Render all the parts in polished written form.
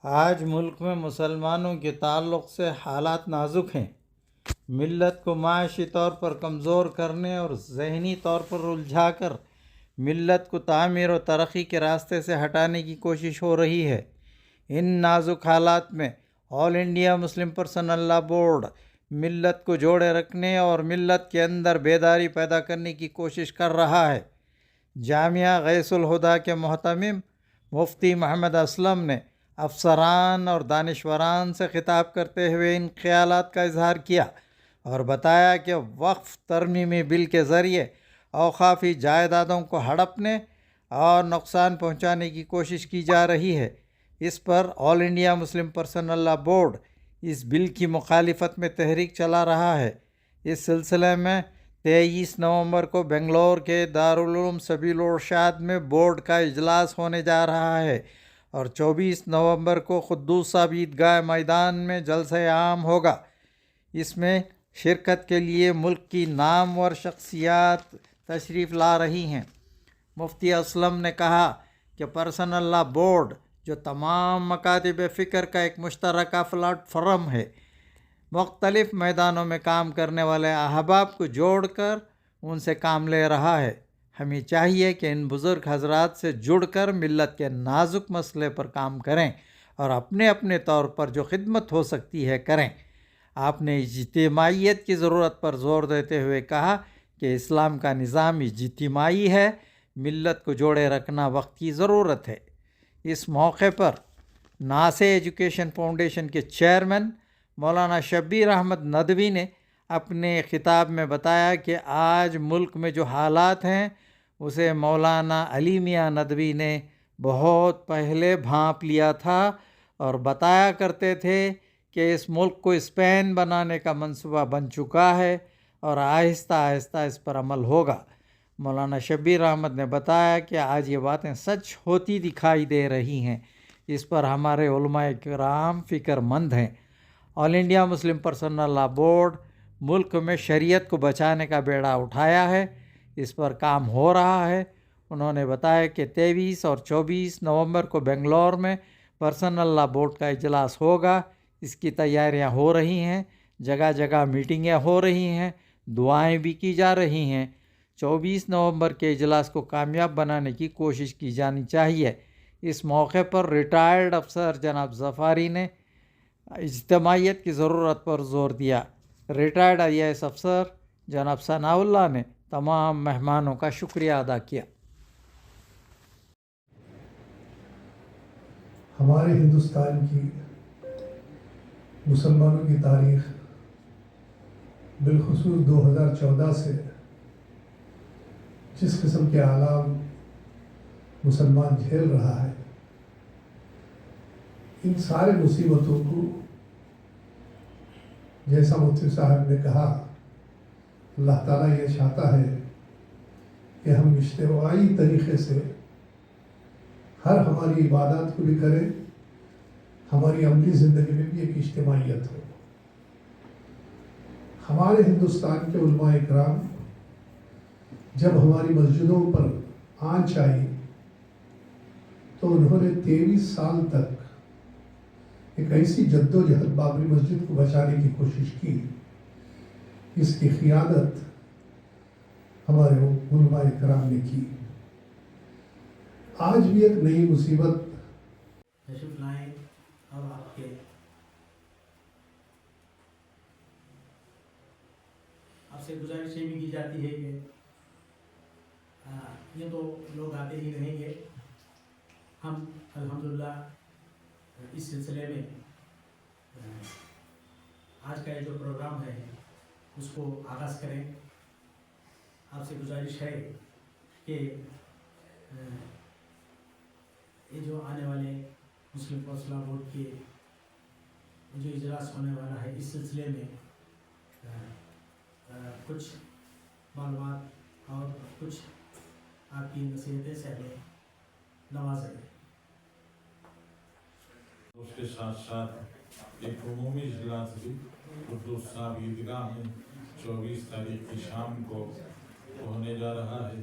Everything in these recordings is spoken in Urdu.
آج ملک میں مسلمانوں کے تعلق سے حالات نازک ہیں۔ ملت کو معاشی طور پر کمزور کرنے اور ذہنی طور پر الجھا کر ملت کو تعمیر و ترقی کے راستے سے ہٹانے کی کوشش ہو رہی ہے۔ ان نازک حالات میں All India Muslim Personal Law Board ملت کو جوڑے رکھنے اور ملت کے اندر بیداری پیدا کرنے کی کوشش کر رہا ہے۔ جامعہ غیث الہدیٰ کے محتمم مفتی محمد اسلم نے افسران اور دانشوران سے خطاب کرتے ہوئے ان خیالات کا اظہار کیا اور بتایا کہ وقف ترمیمی بل کے ذریعے اوقافی جائیدادوں کو ہڑپنے اور نقصان پہنچانے کی کوشش کی جا رہی ہے۔ اس پر All India Muslim Personal Law Board اس بل کی مخالفت میں تحریک چلا رہا ہے۔ اس سلسلے میں 23 نومبر کو بنگلور کے دارالعلوم سبیل الرشاد میں بورڈ کا اجلاس ہونے جا رہا ہے اور 24 نومبر کو قدوس صاحب عیدگاہ میدان میں جلسہ عام ہوگا۔ اس میں شرکت کے لیے ملک کی نامور شخصیات تشریف لا رہی ہیں۔ مفتی اسلم نے کہا کہ پرسنل لاء بورڈ جو تمام مکاتب فکر کا ایک مشترکہ پلیٹ فارم ہے، مختلف میدانوں میں کام کرنے والے احباب کو جوڑ کر ان سے کام لے رہا ہے۔ ہمیں چاہیے کہ ان بزرگ حضرات سے جڑ کر ملت کے نازک مسئلے پر کام کریں اور اپنے اپنے طور پر جو خدمت ہو سکتی ہے کریں۔ آپ نے اجتماعیت کی ضرورت پر زور دیتے ہوئے کہا کہ اسلام کا نظام اجتماعی ہے، ملت کو جوڑے رکھنا وقت کی ضرورت ہے۔ اس موقع پر ناسے ایجوکیشن فاؤنڈیشن کے چیئرمین مولانا شبیر احمد ندوی نے اپنے خطاب میں بتایا کہ آج ملک میں جو حالات ہیں اسے مولانا علی میاں ندوی نے بہت پہلے بھانپ لیا تھا اور بتایا کرتے تھے کہ اس ملک کو اسپین بنانے کا منصوبہ بن چکا ہے اور آہستہ آہستہ اس پر عمل ہوگا۔ مولانا شبیر احمد نے بتایا کہ آج یہ باتیں سچ ہوتی دکھائی دے رہی ہیں۔ اس پر ہمارے علماء کرام فکر مند ہیں۔ All India Muslim Personal Law Board ملک میں شریعت کو بچانے کا بیڑا اٹھایا ہے، اس پر کام ہو رہا ہے۔ انہوں نے بتایا کہ 23 اور 24 نومبر کو بنگلور میں پرسنل لاء بورڈ کا اجلاس ہوگا۔ اس کی تیاریاں ہو رہی ہیں، جگہ جگہ میٹنگیں ہو رہی ہیں، دعائیں بھی کی جا رہی ہیں۔ 24 نومبر کے اجلاس کو کامیاب بنانے کی کوشش کی جانی چاہیے۔ اس موقع پر ریٹائرڈ افسر جناب ظفاری نے اجتماعیت کی ضرورت پر زور دیا۔ ریٹائرڈ IAS افسر جناب ثناء اللہ نے تمام مہمانوں کا شکریہ ادا کیا۔ ہمارے ہندوستان کی مسلمانوں کی تاریخ بالخصوص 2014 سے جس قسم کے آلام مسلمان جھیل رہا ہے، ان سارے مصیبتوں کو جیسا مفتی صاحب نے کہا، اللہ تعالیٰ یہ چاہتا ہے کہ ہم اجتماعی طریقے سے ہر ہماری عبادات کو بھی کریں، ہماری عملی زندگی میں بھی ایک اجتماعیت ہو۔ ہمارے ہندوستان کے علماء اکرام جب ہماری مسجدوں پر آنچ آئی تو انہوں نے 23 سال تک ایک ایسی جد و جہد بابری مسجد کو بچانے کی کوشش کی۔ اس کی قیادت ہمارے علماء کرام نے کی۔ آج بھی ایک نئی مصیبت تشریف لائیں اور آپ سے گزارش یہ بھی کی جاتی ہے کہ یہ تو لوگ آتے ہی رہیں گے، ہم الحمدللہ اس سلسلے میں آج کا یہ جو پروگرام ہے اس کو آغاز کریں۔ آپ سے گزارش ہے کہ یہ جو آنے والے مسلم پرسنل لاء بورڈ کے جو اجلاس ہونے والا ہے اس سلسلے میں کچھ معلومات اور کچھ آپ کی نصیحتیں سے ہمیں نوازیں۔ اس کے ساتھ ساتھ ایک عمومی اجلاس بھی قدوس صاحب عیدگاہ میں 24 تاریخ کی شام کو ہونے جا رہا ہے۔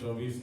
24